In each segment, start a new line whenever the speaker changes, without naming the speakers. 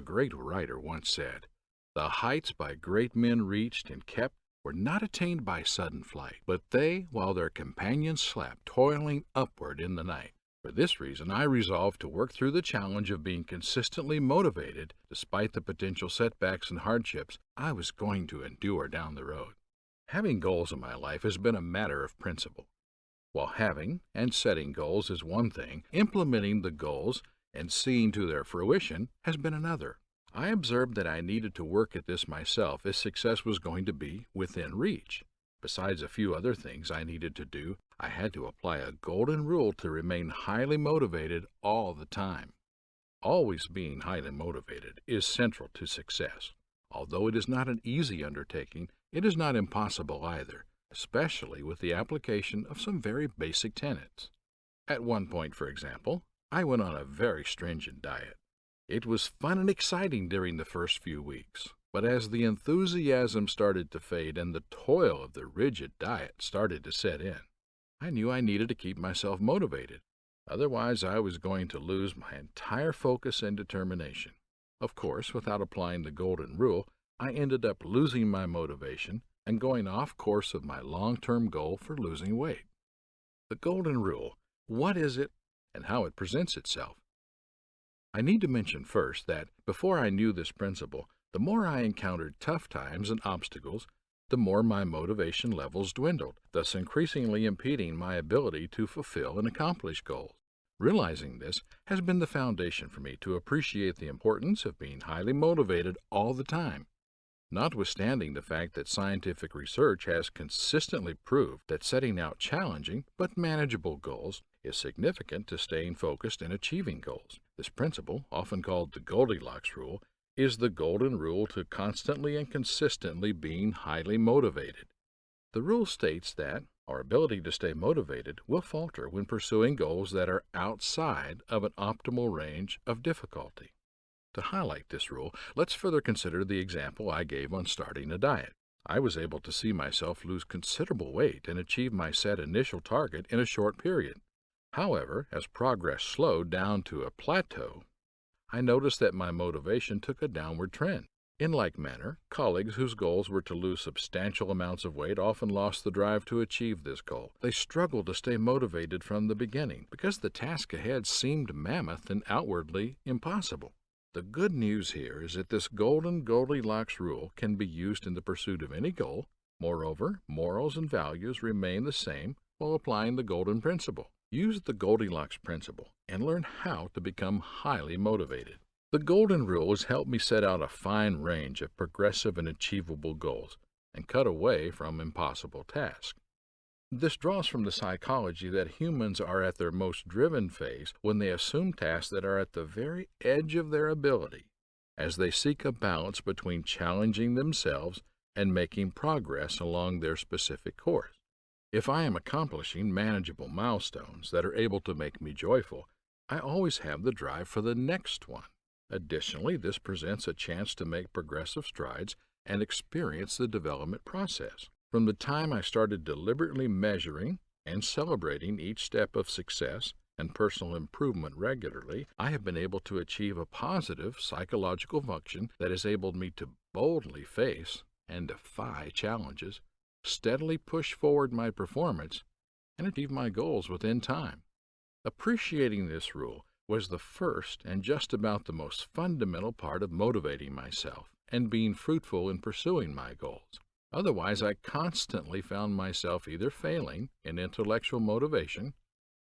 great writer once said, "The heights by great men reached and kept were not attained by sudden flight, but they, while their companions slept, toiling upward in the night." For this reason, I resolved to work through the challenge of being consistently motivated despite the potential setbacks and hardships I was going to endure down the road. Having goals in my life has been a matter of principle. While having and setting goals is one thing, implementing the goals and seeing to their fruition has been another. I observed that I needed to work at this myself if success was going to be within reach. Besides a few other things I needed to do, I had to apply a golden rule to remain highly motivated all the time. Always being highly motivated is central to success. Although it is not an easy undertaking, it is not impossible either, especially with the application of some very basic tenets. At one point, for example, I went on a very stringent diet. It was fun and exciting during the first few weeks, but as the enthusiasm started to fade and the toil of the rigid diet started to set in, I knew I needed to keep myself motivated. Otherwise, I was going to lose my entire focus and determination. Of course, without applying the golden rule, I ended up losing my motivation and going off course of my long-term goal for losing weight. The golden rule, what is it and how it presents itself? I need to mention first that before I knew this principle, the more I encountered tough times and obstacles, the more my motivation levels dwindled, thus increasingly impeding my ability to fulfill and accomplish goals. Realizing this has been the foundation for me to appreciate the importance of being highly motivated all the time. Notwithstanding the fact that scientific research has consistently proved that setting out challenging but manageable goals is significant to staying focused and achieving goals. This principle, often called the Goldilocks Rule, is the golden rule to constantly and consistently being highly motivated. The rule states that our ability to stay motivated will falter when pursuing goals that are outside of an optimal range of difficulty. To highlight this rule, let's further consider the example I gave on starting a diet. I was able to see myself lose considerable weight and achieve my set initial target in a short period. However, as progress slowed down to a plateau, I noticed that my motivation took a downward trend. In like manner, colleagues whose goals were to lose substantial amounts of weight often lost the drive to achieve this goal. They struggled to stay motivated from the beginning because the task ahead seemed mammoth and outwardly impossible. The good news here is that this golden Goldilocks rule can be used in the pursuit of any goal. Moreover, morals and values remain the same while applying the golden principle. Use the Goldilocks principle and learn how to become highly motivated. The golden rule has helped me set out a fine range of progressive and achievable goals and cut away from impossible tasks. This draws from the psychology that humans are at their most driven phase when they assume tasks that are at the very edge of their ability, as they seek a balance between challenging themselves and making progress along their specific course. If I am accomplishing manageable milestones that are able to make me joyful, I always have the drive for the next one. Additionally, this presents a chance to make progressive strides and experience the development process. From the time I started deliberately measuring and celebrating each step of success and personal improvement regularly, I have been able to achieve a positive psychological function that has enabled me to boldly face and defy challenges, steadily push forward my performance, and achieve my goals within time. Appreciating this rule was the first and just about the most fundamental part of motivating myself and being fruitful in pursuing my goals. Otherwise, I constantly found myself either failing in intellectual motivation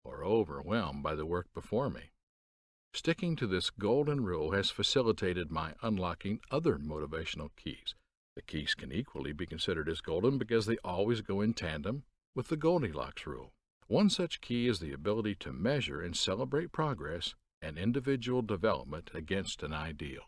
or overwhelmed by the work before me. Sticking to this golden rule has facilitated my unlocking other motivational keys. The keys can equally be considered as golden because they always go in tandem with the Goldilocks rule. One such key is the ability to measure and celebrate progress and individual development against an ideal.